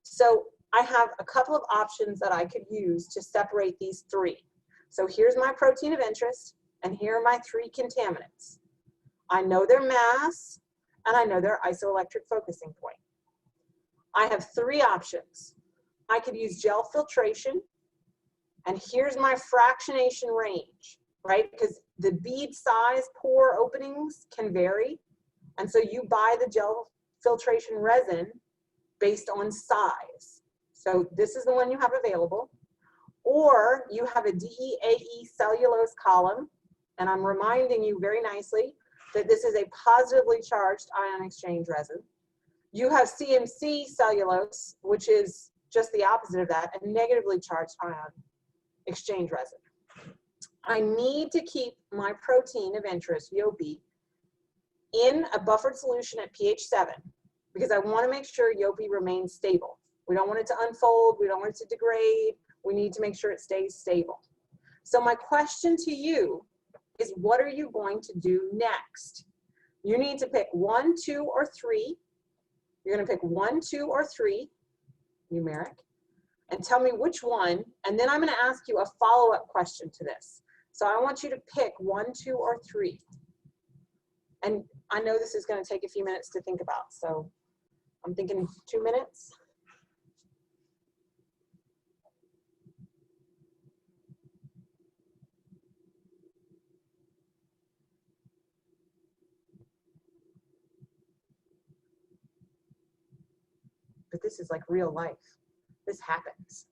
So I have a couple of options that I could use to separate these three. So here's my protein of interest, and here are my three contaminants. I know their mass, and I know their isoelectric focusing point. I have three options. I could use gel filtration, and here's my fractionation range, right? Because the bead size pore openings can vary, and so you buy the gel filtration resin based on size. So this is the one you have available. Or you have a DEAE cellulose column, and I'm reminding you very nicely that this is a positively charged ion exchange resin. You have CMC cellulose, which is just the opposite of that, a negatively charged ion exchange resin. I need to keep my protein of interest, UOP, in a buffered solution at pH 7 because I want to make sure UOP remains stable. We don't want it to unfold. We don't want it to degrade. We need to make sure it stays stable. So my question to you is, what are you going to do next? You need to pick 1, 2, or 3. You're going to pick 1, 2, or 3, numeric, and tell me which one. And then I'm going to ask you a follow-up question to this. So I want you to pick 1, 2, or 3. And I know this is going to take a few minutes to think about. So I'm thinking 2 minutes. But this is like real life. This happens.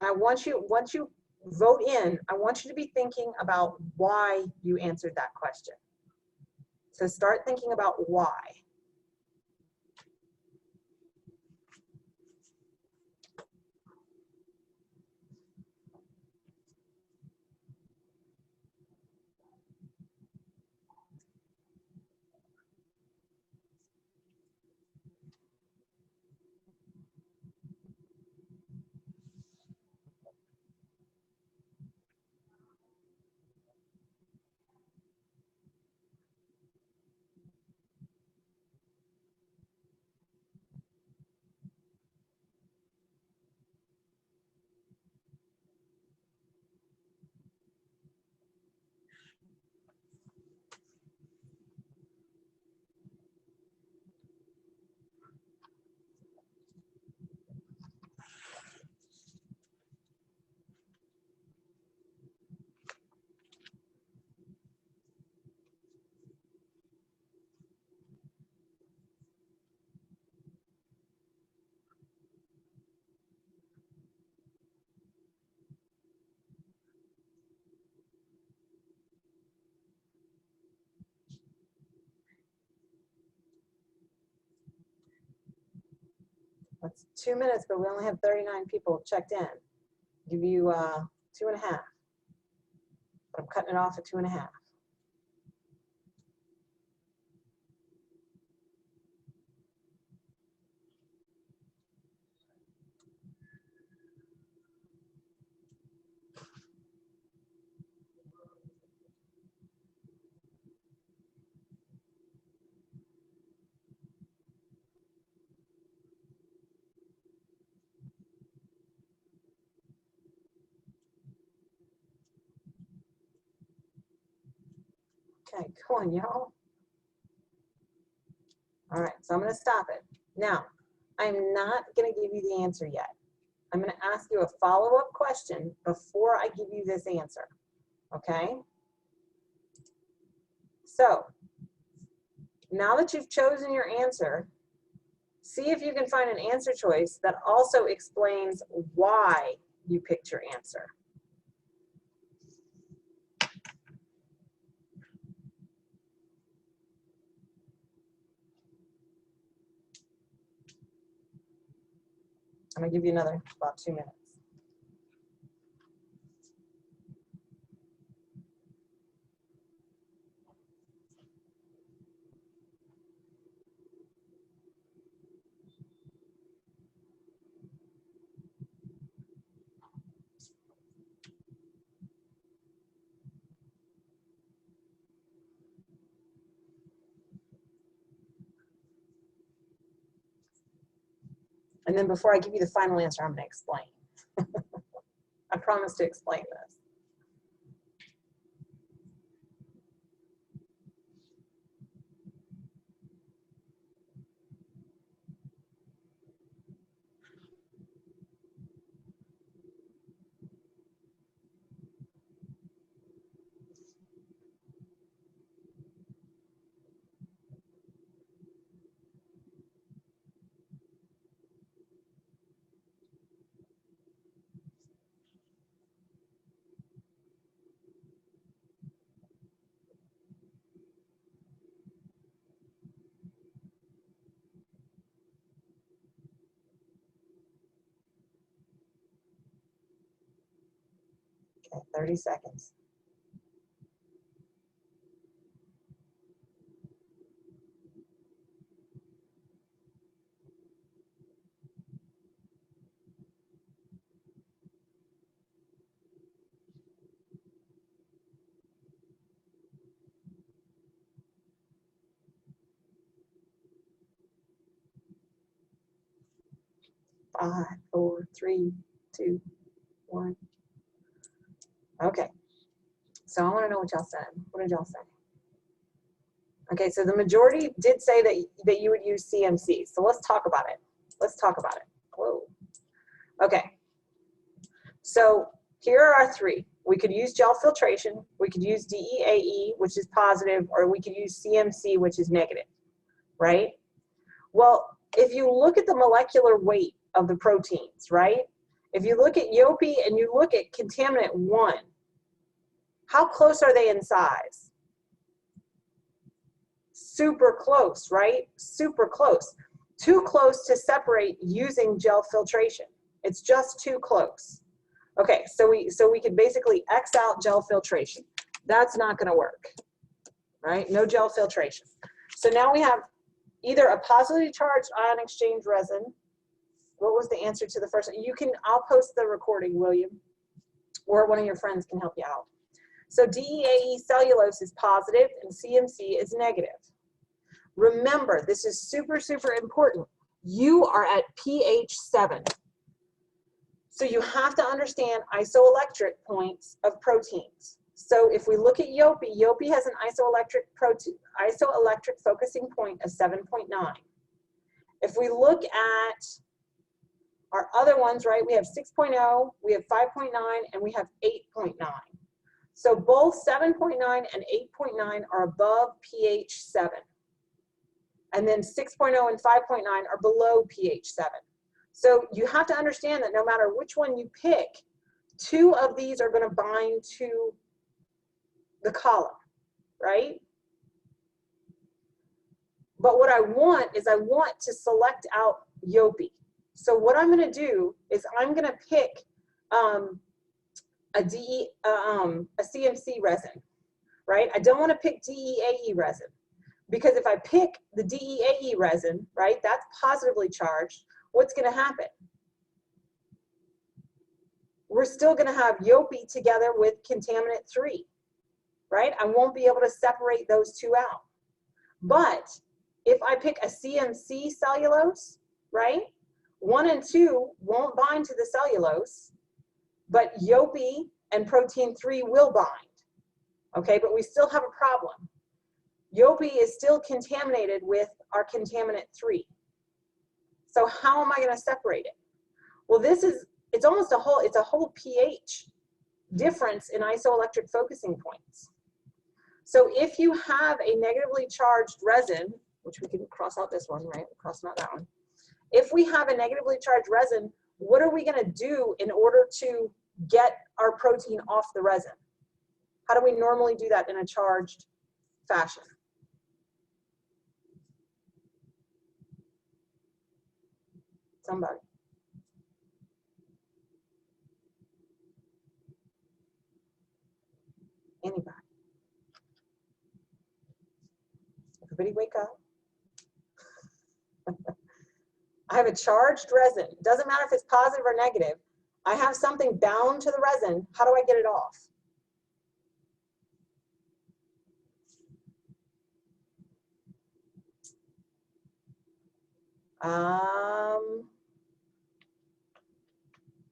I want you, once you vote in, I want you to be thinking about why you answered that question. So start thinking about why. That's 2 minutes, but we only have 39 people checked in. Give you 2.5. But I'm cutting it off at 2.5. Okay, go on, y'all. All right, so I'm going to stop it. Now, I'm not going to give you the answer yet. I'm going to ask you a follow-up question before I give you this answer, okay? So, now that you've chosen your answer, see if you can find an answer choice that also explains why you picked your answer. I'm going to give you another about 2 minutes. And then before I give you the final answer, I'm going to explain. I promise to explain this. Okay, 30 seconds. Five, four, three, two, one. Okay. So I want to know what y'all said. What did y'all say? Okay, so the majority did say that you would use CMC. So let's talk about it. Let's talk about it. Whoa. Okay. So here are our three. We could use gel filtration, we could use DEAE, which is positive, or we could use CMC, which is negative, right? Well, if you look at the molecular weight of the proteins, right? If you look at IOPI and you look at contaminant 1, how close are they in size? Super close, right? Super close. Too close to separate using gel filtration. It's just too close. Okay, so we could basically X out gel filtration. That's not going to work, right? No gel filtration. So now we have either a positively charged ion exchange resin. What was the answer to the first one? You can, I'll post the recording, William, or one of your friends can help you out. So DEAE cellulose is positive and CMC is negative. Remember, this is super, super important. You are at pH 7. So you have to understand isoelectric points of proteins. So if we look at IOPI, IOPI has an isoelectric focusing point of 7.9. If we look at our other ones, right, we have 6.0, we have 5.9, and we have 8.9. So both 7.9 and 8.9 are above pH 7. And then 6.0 and 5.9 are below pH 7. So you have to understand that no matter which one you pick, two of these are going to bind to the column, right? But what I want is I want to select out IOPI. So what I'm going to do is I'm going to pick a CMC resin, right? I don't want to pick DEAE resin, because if I pick the DEAE resin, right, that's positively charged, what's going to happen? We're still going to have IOPI together with contaminant 3, right? I won't be able to separate those two out. But if I pick a CMC cellulose, right, 1 and 2 won't bind to the cellulose, but IOPI and protein 3 will bind. Okay, but we still have a problem. IOPI is still contaminated with our contaminant 3. So how am I going to separate it? Well, it's almost a whole pH difference in isoelectric focusing points. So if you have a negatively charged resin, which we can cross out this one, right? Cross out that one. If we have a negatively charged resin, what are we going to do in order to get our protein off the resin? How do we normally do that in a charged fashion? Somebody. Anybody. Everybody wake up. I have a charged resin. It doesn't matter if it's positive or negative. I have something bound to the resin. How do I get it off?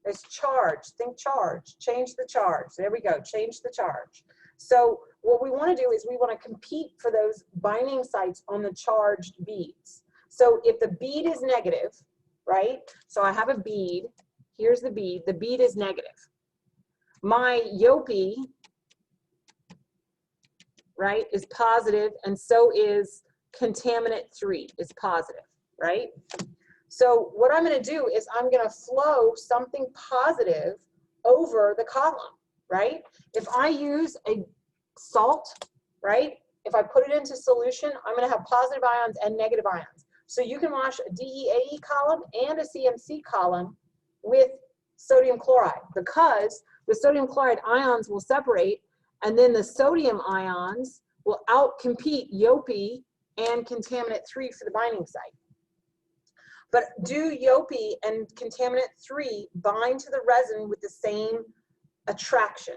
It's charge. Think charge. Change the charge. There we go. Change the charge. So what we want to do is we want to compete for those binding sites on the charged beads. So if the bead is negative, right? So I have a bead. Here's the bead. The bead is negative. My Yopi, right, is positive, and so is contaminant 3 is positive, right? So what I'm going to do is I'm going to flow something positive over the column, right? If I use a salt, right, if I put it into solution, I'm going to have positive ions and negative ions. So you can wash a DEAE column and a CMC column with sodium chloride, because the sodium chloride ions will separate, and then the sodium ions will outcompete Yopi and contaminant 3 for the binding site. But do Yopi and contaminant 3 bind to the resin with the same attraction?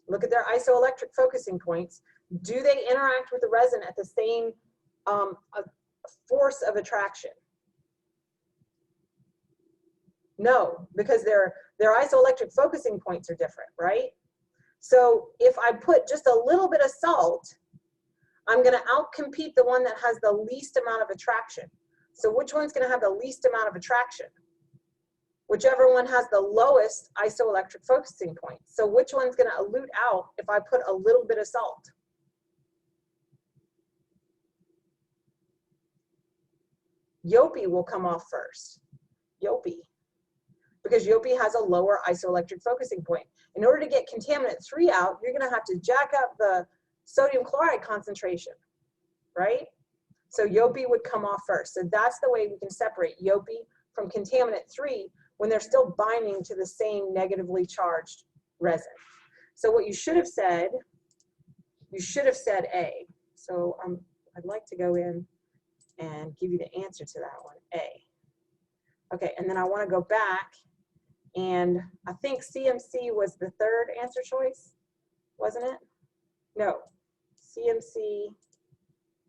Look at their isoelectric focusing points. Do they interact with the resin at the same force of attraction? No, because their isoelectric focusing points are different, right? So if I put just a little bit of salt, I'm going to outcompete the one that has the least amount of attraction. So which one's going to have the least amount of attraction? Whichever one has the lowest isoelectric focusing point. So which one's going to elute out if I put a little bit of salt? Yopi will come off first. Yopi. Because Yopi has a lower isoelectric focusing point. In order to get contaminant 3 out, you're going to have to jack up the sodium chloride concentration, right? So Yopi would come off first. So that's the way we can separate Yopi from contaminant 3 when they're still binding to the same negatively charged resin. So what you should have said A. So I'd like to go in and give you the answer to that one, A. Okay, and then I want to go back, and I think CMC was the third answer choice, wasn't it? No, CMC,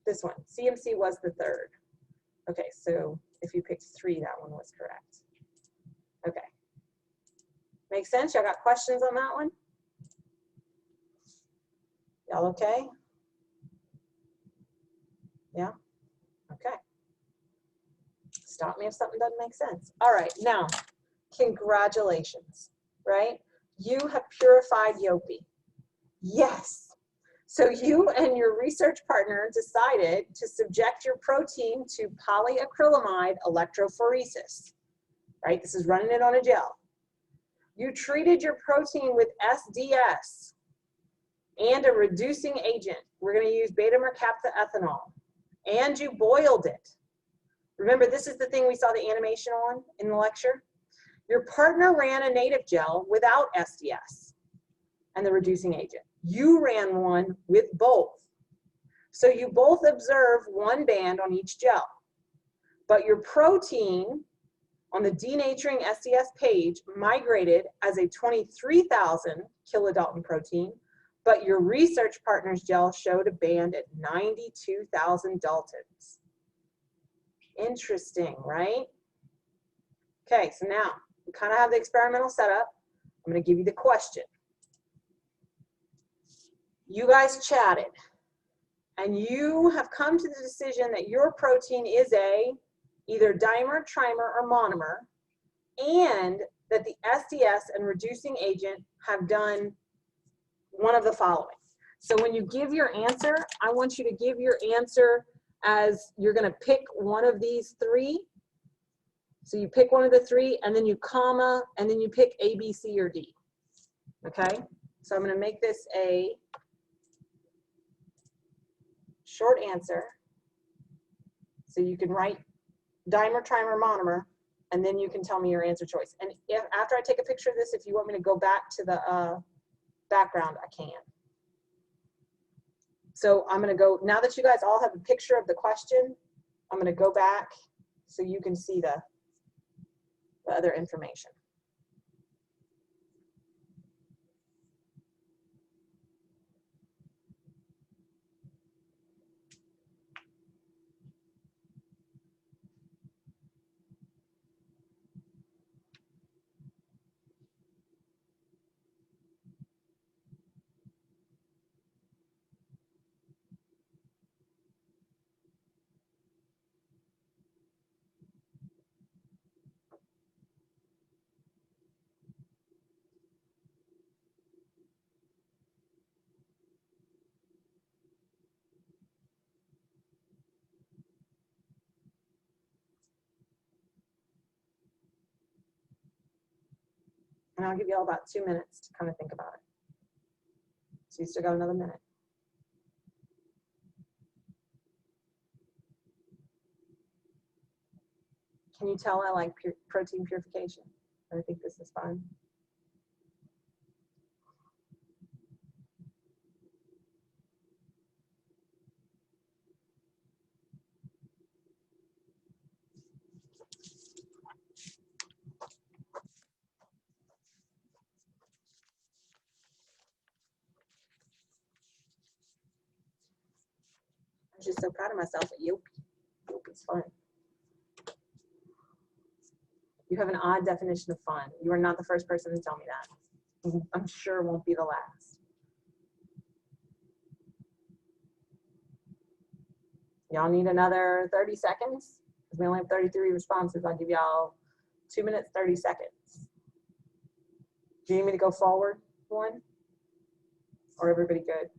this one, CMC was the third. Okay, so if you picked 3, that one was correct. Okay. Makes sense? Y'all got questions on that one? Y'all okay? Yeah? Okay. Stop me if something doesn't make sense. All right, now, congratulations, right? You have purified Yopi. Yes. So you and your research partner decided to subject your protein to polyacrylamide electrophoresis, right? This is running it on a gel. You treated your protein with SDS and a reducing agent. We're going to use beta-mercaptan ethanol. And you boiled it. Remember, this is the thing we saw the animation on in the lecture. Your partner ran a native gel without SDS and the reducing agent. You ran one with both. So you both observe one band on each gel. But your protein on the denaturing SDS page migrated as a 23,000 kilodalton protein, but your research partner's gel showed a band at 92,000 daltons. Interesting, right? Okay, so now we kind of have the experimental setup. I'm going to give you the question. You guys chatted, and you have come to the decision that your protein is either dimer, trimer, or monomer, and that the SDS and reducing agent have done one of the following. So when you give your answer, I want you to give your answer as you're going to pick one of these 3. So you pick one of the 3, and then you comma, and then you pick A, B, C, or D. Okay? So I'm going to make this a short answer. So you can write dimer, trimer, monomer, and then you can tell me your answer choice. And if after I take a picture of this, if you want me to go back to the background, I can. So I'm going to go, now that you guys all have a picture of the question, I'm going to go back so you can see the other information. And I'll give you all about 2 minutes to kind of think about it. So you still got another minute. Can you tell I like protein purification? I think this is fun. I'm just so proud of myself at Yopi. Yopi's fun. You have an odd definition of fun. You are not the first person to tell me that. I'm sure won't be the last. Y'all need another 30 seconds? Because we only have 33 responses. I'll give y'all 2 minutes, 30 seconds. Do you need me to go forward one? Or everybody good?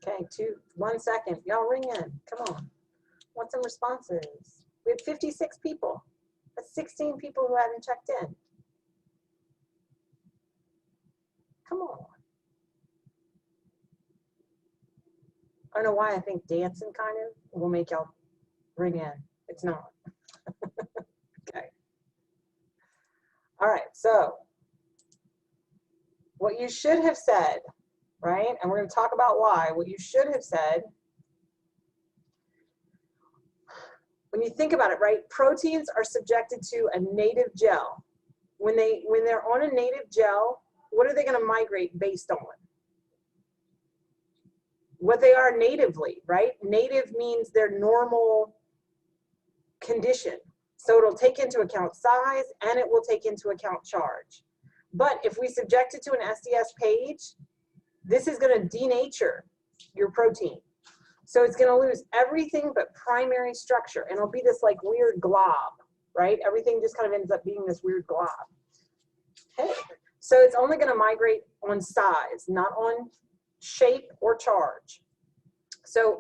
Okay, 1 second. Y'all ring in. Come on. Want some responses? We have 56 people. That's 16 people who haven't checked in. Come on. I don't know why I think dancing kind of will make y'all ring in. It's not. Okay. All right, so what you should have said, right? And we're going to talk about why. What you should have said, when you think about it, right? Proteins are subjected to a native gel. When they're on a native gel, what are they going to migrate based on? What they are natively, right? Native means their normal condition. So it'll take into account size and it will take into account charge. But if we subject it to an SDS page, this is going to denature your protein. So it's going to lose everything but primary structure, and it'll be this like weird glob, right? Everything just kind of ends up being this weird glob. Okay. So it's only going to migrate on size, not on shape or charge. So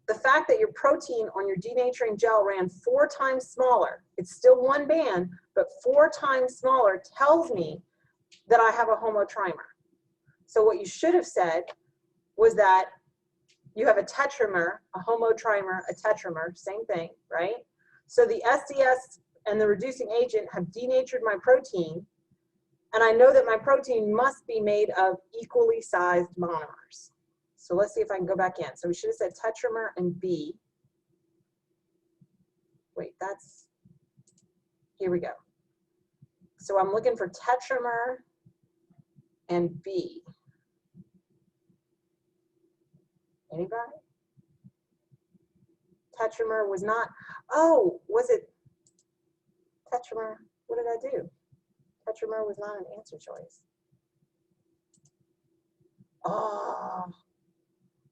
the fact that your protein on your denaturing gel ran 4 times smaller, it's still one band, but 4 times smaller tells me that I have a homotrimer. So what you should have said was that you have a tetramer, a homotrimer, a tetramer, same thing, right? So the SDS and the reducing agent have denatured my protein, and I know that my protein must be made of equally sized monomers. So let's see if I can go back in. So we should have said tetramer and B. Wait, here we go. So I'm looking for tetramer and B. Anybody? Tetramer was not, oh, was it tetramer? What did I do? Tetramer was not an answer choice.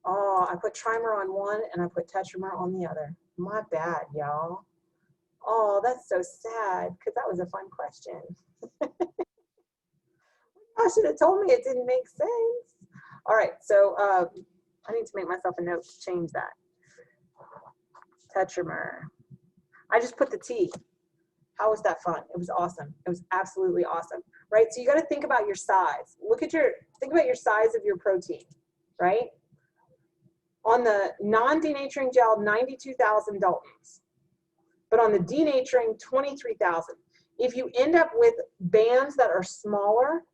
Oh, I put trimer on one and I put tetramer on the other. My bad, y'all. Oh, that's so sad because that was a fun question. I should have told me it didn't make sense. All right, so I need to make myself a note to change that. Tetramer. I just put the T. How was that fun? It was awesome. It was absolutely awesome, right? So you got to think about your size. Think about your size of your protein, right? On the non-denaturing gel, 92,000 Daltons. But on the denaturing, 23,000. If you end up with bands that are smaller,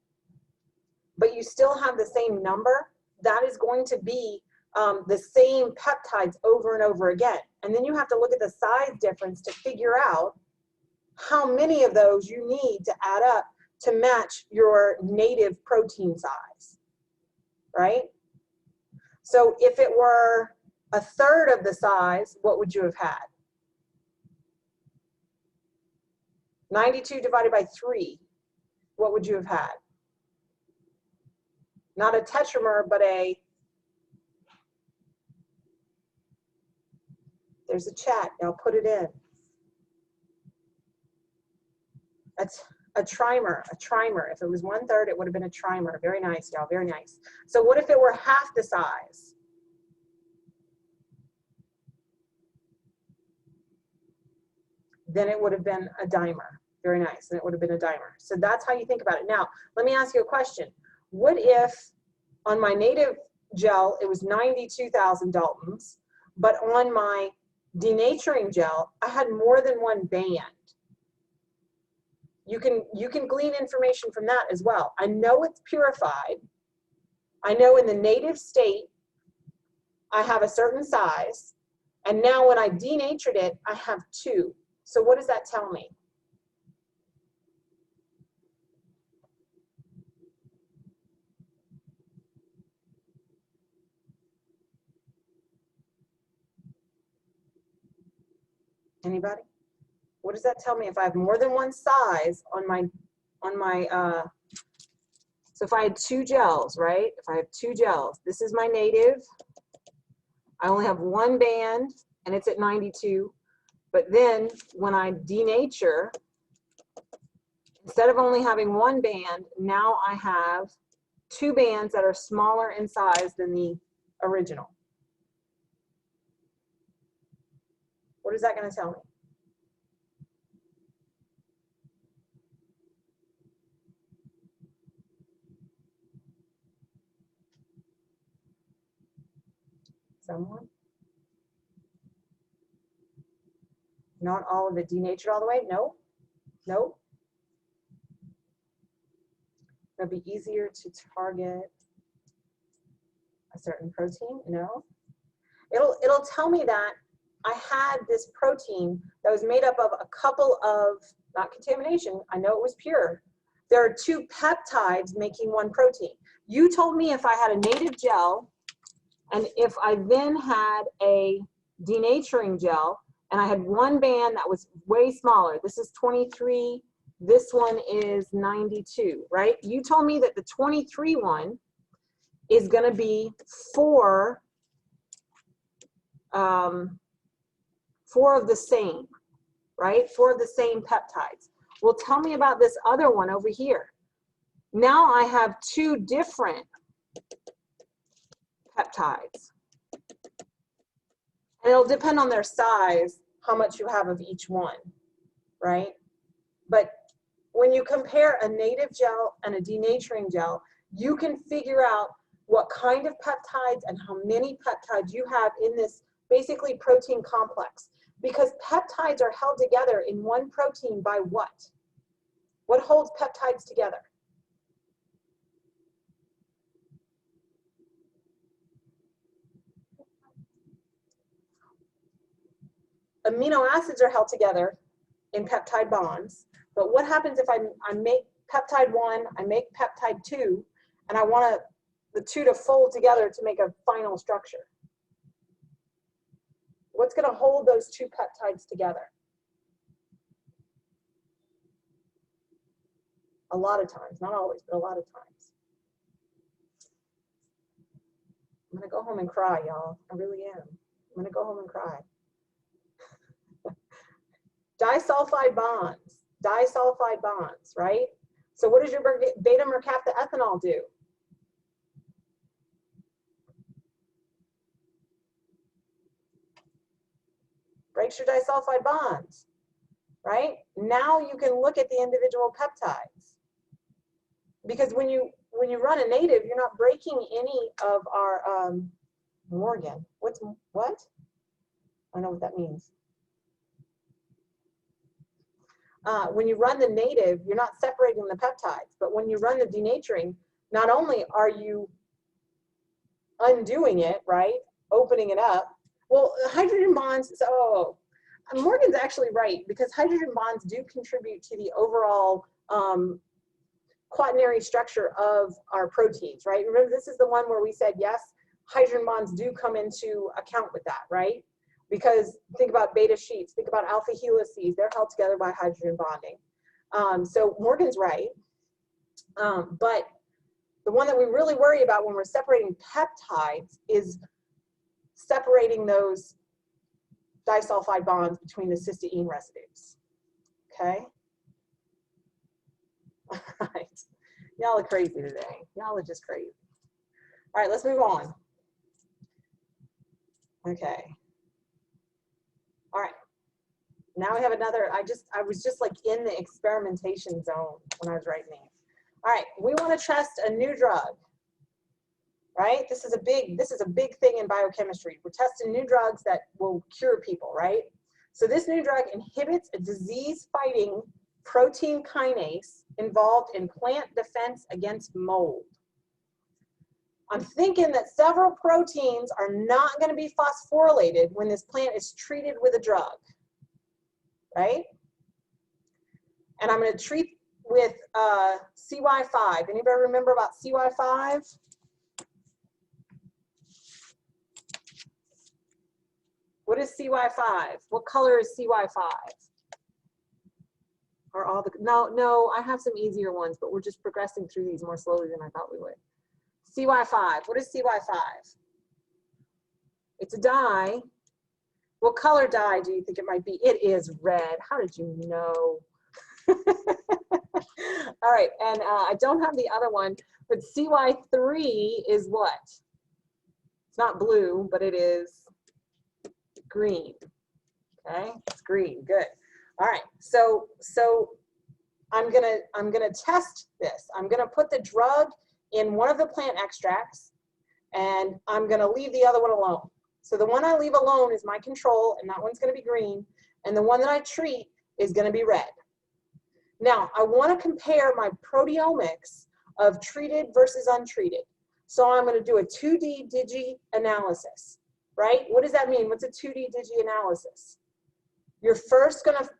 but you still have the same number, that is going to be the same peptides over and over again. And then you have to look at the size difference to figure out how many of those you need to add up to match your native protein size, right? So if it were 1/3 of the size, what would you have had? 92 divided by 3, what would you have had? not a tetramer, but there's a chat, I'll put it in. That's a trimer, If it was 1/3, it would have been a trimer. Very nice, y'all, very nice. So what if it were half the size? Then it would have been a dimer. Very nice, and it would have been a dimer. So that's how you think about it. Now, let me ask you a question. What if on my native gel, it was 92,000 Daltons, but on my denaturing gel, I had more than one band? You can glean information from that as well. I know it's purified. I know in the native state, I have a certain size. And now when I denatured it, I have 2. So what does that tell me? Anybody? What does that tell me if I have more than one size on my so if I had 2 gels, right? If I have 2 gels, this is my native. I only have 1 band and it's at 92. But then when I denature, instead of only having 1 band, now I have 2 bands that are smaller in size than the original. What is that going to tell me? Someone? Not all of it denatured all the way? No. No. It'll be easier to target a certain protein? No. It'll tell me that I had this protein that was made up of a couple of, not contamination, I know it was pure. There are 2 peptides making 1 protein. You told me if I had a native gel and if I then had a denaturing gel and I had 1 band that was way smaller, this is 23, this one is 92, right? You told me that the 23 one is going to be 4 of the same, right? 4 of the same peptides. Well, tell me about this other one over here. Now I have 2 different peptides. And it'll depend on their size, how much you have of each one, right? But when you compare a native gel and a denaturing gel, you can figure out what kind of peptides and how many peptides you have in this basically protein complex. Because peptides are held together in one protein by what? What holds peptides together? Amino acids are held together in peptide bonds, but what happens if I make peptide 1, I make peptide 2, and I want the 2 to fold together to make a final structure? What's going to hold those 2 peptides together? A lot of times, not always, but a lot of times. I'm going to go home and cry, y'all. I really am. I'm going to go home and cry. Disulfide bonds, right? So what does your beta mercaptoethanol do? Breaks your disulfide bonds, right? Now you can look at the individual peptides. Because when you run a native, you're not breaking any of our Morgan. What? I don't know what that means. When you run the native, you're not separating the peptides, but when you run the denaturing, not only are you undoing it, right, opening it up. Well, hydrogen bonds, so Morgan's actually right, because hydrogen bonds do contribute to the overall quaternary structure of our proteins, right? Remember, this is the one where we said, yes, hydrogen bonds do come into account with that, right? Because think about beta sheets, think about alpha helices, they're held together by hydrogen bonding. So Morgan's right, but The one that we really worry about when we're separating peptides is separating those disulfide bonds between the cysteine residues. Okay? All right. Y'all are crazy today. Y'all are just crazy. All right, let's move on. Okay. All right. Now we have another, I was just like in the experimentation zone when I was writing these. All right, we want to test a new drug, right? This is a big thing in biochemistry. We're testing new drugs that will cure people, right? So this new drug inhibits a disease-fighting protein kinase involved in plant defense against mold. I'm thinking that several proteins are not going to be phosphorylated when this plant is treated with a drug, right? And I'm going to treat with CY5. Anybody remember about CY5? What is CY5? What color is CY5? Or all the, no, I have some easier ones, but we're just progressing through these more slowly than I thought we would. CY5, what is CY5? It's a dye. What color dye do you think it might be? It is red. How did you know? All right, and I don't have the other one, but CY3 is what? It's not blue, but it is green. Okay, it's green. Good. All right, so I'm gonna test this. I'm gonna put the drug in one of the plant extracts, and I'm gonna leave the other one alone. So the one I leave alone is my control, and that one's gonna be green, and the one that I treat is gonna be red. Now, I want to compare my proteomics of treated versus untreated. So I'm going to do a 2D digi analysis, right? What does that mean? What's a 2D digi analysis? You're first going to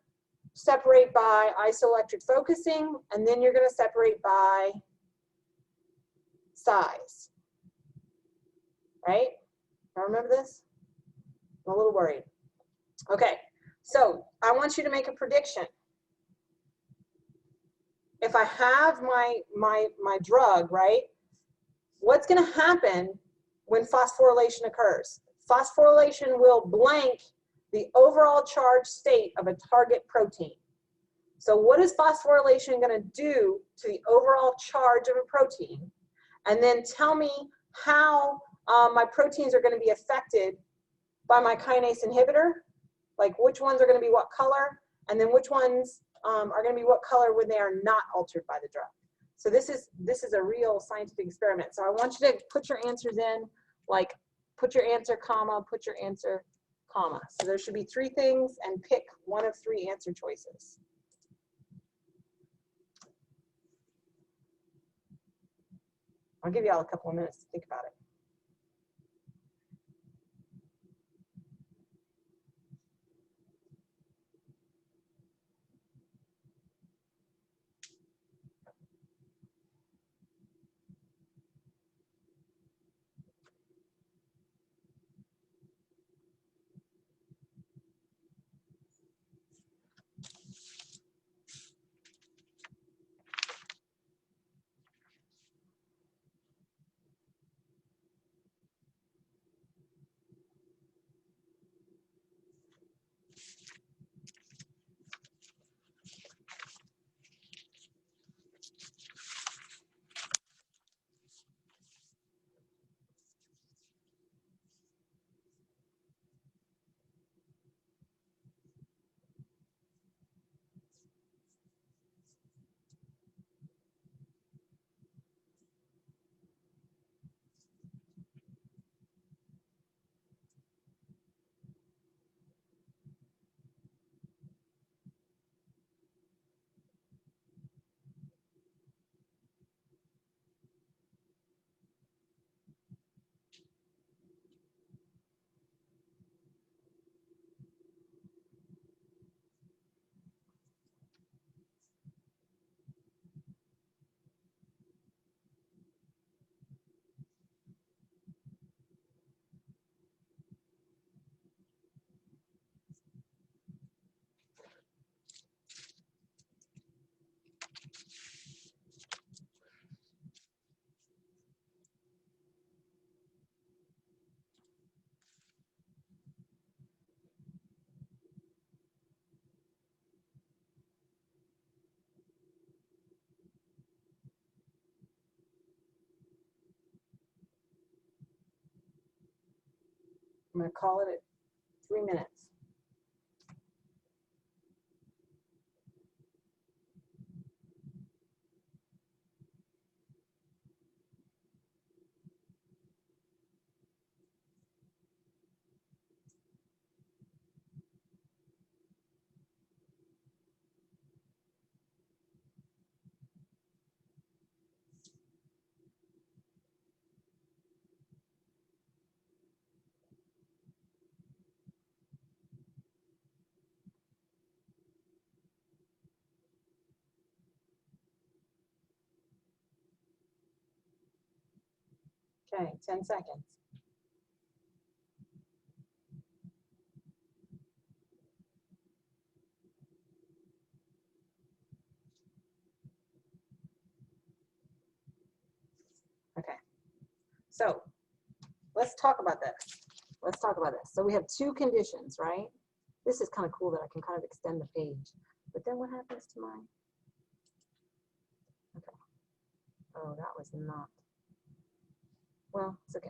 separate by isoelectric focusing, and then you're going to separate by size, right? I remember this? I'm a little worried. Okay, so I want you to make a prediction. If I have my drug, right, what's going to happen when phosphorylation occurs? Phosphorylation will blank the overall charge state of a target protein. So what is phosphorylation going to do to the overall charge of a protein? And then tell me how my proteins are going to be affected by my kinase inhibitor, like which ones are going to be what color, and then which ones are going to be what color when they are not altered by the drug. So this is a real scientific experiment. So I want you to put your answers in, like put your answer, comma, put your answer, comma. So there should be 3 things, and pick one of 3 answer choices. I'll give you all a couple of minutes to think about it. I'm going to call it at 3 minutes. Okay, 10 seconds. Okay, so let's talk about this. Let's talk about this. So we have two conditions, right? This is kind of cool that I can kind of extend the page. But then what happens to my, okay. Oh, that was not, well, it's okay.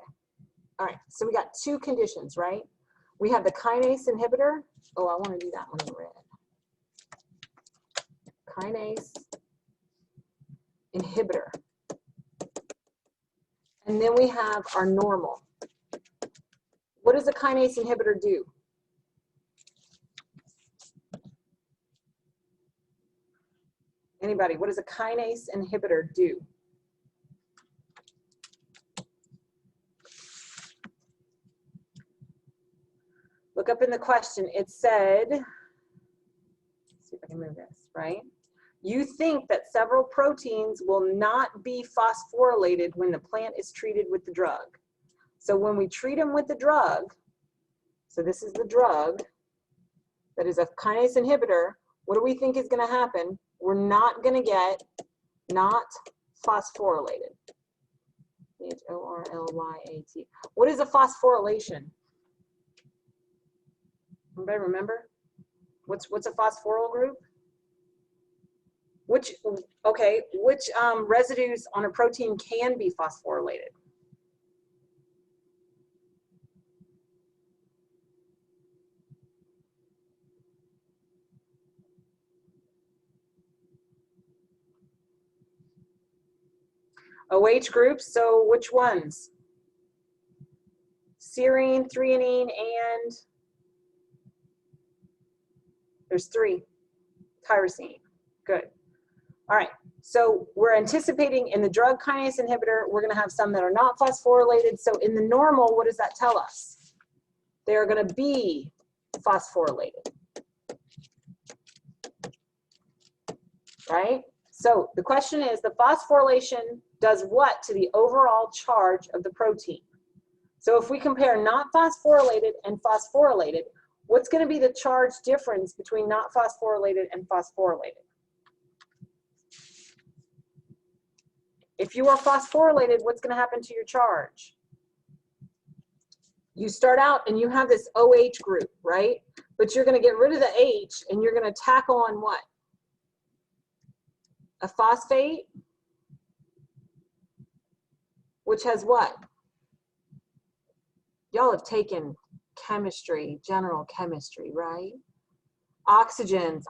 All right, so we got two conditions, right? We have the kinase inhibitor. Oh, I want to do that one in red. Kinase inhibitor. And then we have our normal. What does a kinase inhibitor do? Anybody, what does a kinase inhibitor do? Look up in the question, it said, let's see if I can move this, right? You think that several proteins will not be phosphorylated when the plant is treated with the drug. So when we treat them with the drug, so this is the drug that is a kinase inhibitor, what do we think is going to happen? We're not going to get not phosphorylated. H-O-R-L-Y-A-T. What is a phosphorylation? Anybody remember? What's a phosphoryl group? Which residues on a protein can be phosphorylated? OH groups, so which ones? Serine, threonine, and there's 3. Tyrosine. Good. All right. So we're anticipating in the drug kinase inhibitor, we're going to have some that are not phosphorylated. So in the normal, what does that tell us? They are going to be phosphorylated. Right? So the question is, the phosphorylation does what to the overall charge of the protein? So if we compare not phosphorylated and phosphorylated, what's going to be the charge difference between not phosphorylated and phosphorylated? If you are phosphorylated, what's going to happen to your charge? You start out and you have this OH group, right? But you're going to get rid of the H and you're going to tack on what? A phosphate, which has what? Y'all have taken chemistry, general chemistry, right? Oxygens,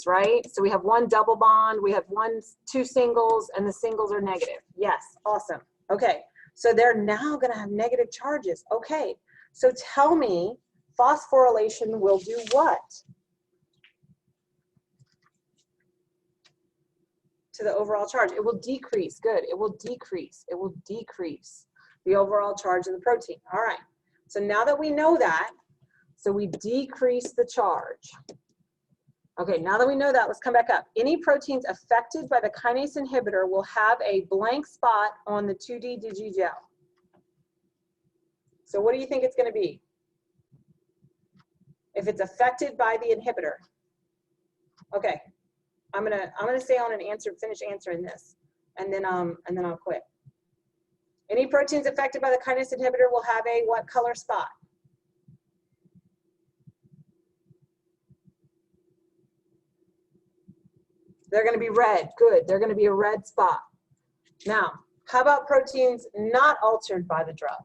right? So we have one double bond, we have 2 singles, and the singles are negative. Yes, awesome. Okay, so they're now going to have negative charges. Okay, so tell me, phosphorylation will do what to the overall charge? It will decrease. Good. It will decrease. It will decrease the overall charge of the protein. All right. So now that we know that, so we decrease the charge. Okay, now that we know that, let's come back up. Any proteins affected by the kinase inhibitor will have a blank spot on the 2D digigel. So what do you think it's going to be if it's affected by the inhibitor? Okay, I'm gonna stay on and finish answering this, and then I'll quit. Any proteins affected by the kinase inhibitor will have a what color spot? They're going to be red. Good. They're going to be a red spot. Now, how about proteins not altered by the drug?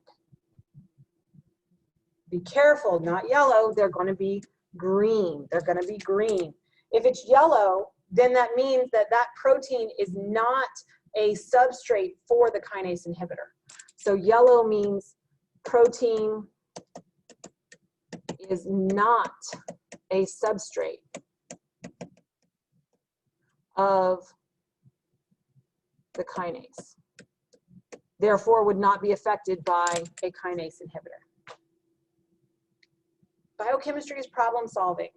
Be careful, not yellow. They're going to be green. They're going to be green. If it's yellow, then that means that that protein is not a substrate for the kinase inhibitor. So yellow means protein is not a substrate of the kinase. Therefore, would not be affected by a kinase inhibitor. Biochemistry is problem solving.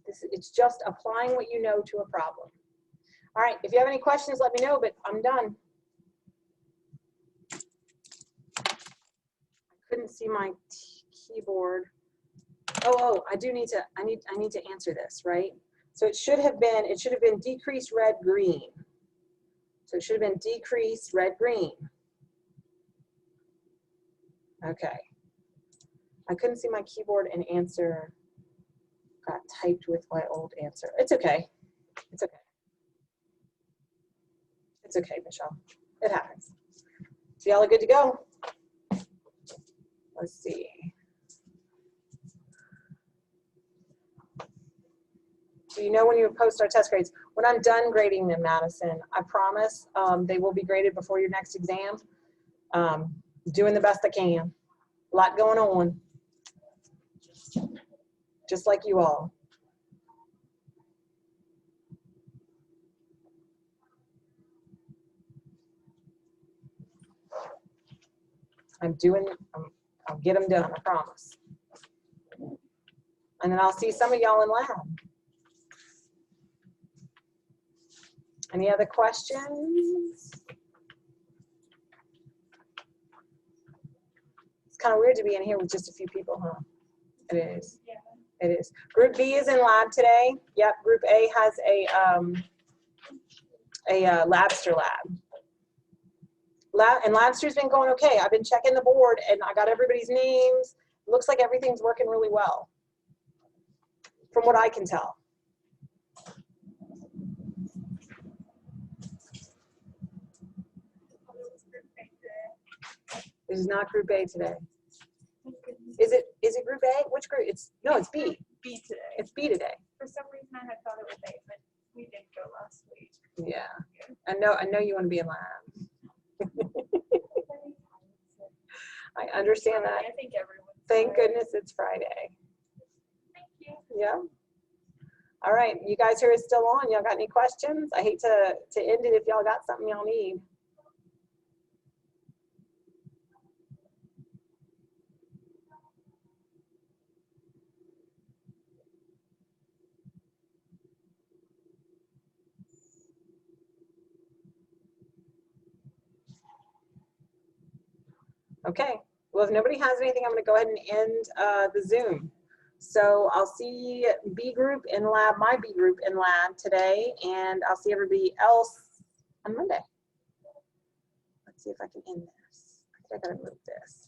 It's just applying what you know to a problem. All right, if you have any questions, let me know, but I'm done. I couldn't see my keyboard. Oh, I need to answer this, right? So it should have been decreased red green. So it should have been decreased red green. Okay. I couldn't see my keyboard and answer got typed with my old answer. It's okay. It's okay. It's okay, Michelle. It happens. So y'all are good to go? Let's see. Do you know when you post our test grades? When I'm done grading them, Madison, I promise they will be graded before your next exam. Doing the best I can. A lot going on. Just like you all. I'll get them done, I promise. And then I'll see some of y'all in lab. Any other questions? It's kind of weird to be in here with just a few people, huh? It is. Yeah. It is. Group B is in lab today. Yep. Group A has a Labster lab. And Labster's been going okay. I've been checking the board and I got everybody's names. Looks like everything's working really well, from what I can tell. This is not Group A today. Is it Group A? Which group? It's B. B today. It's B today. For some reason, I had thought it was A, but we did go last week. Yeah. I know you want to be in lab. I understand that. I think everyone. Thank goodness it's Friday. Thank you. Yeah. All right, you guys who are still on, y'all got any questions? I hate to end it if y'all got something y'all need. Okay, well, if nobody has anything, I'm going to go ahead and end the Zoom. So I'll see B group in lab, my B group in lab today, and I'll see everybody else on Monday. Let's see if I can end this. I think I gotta move this.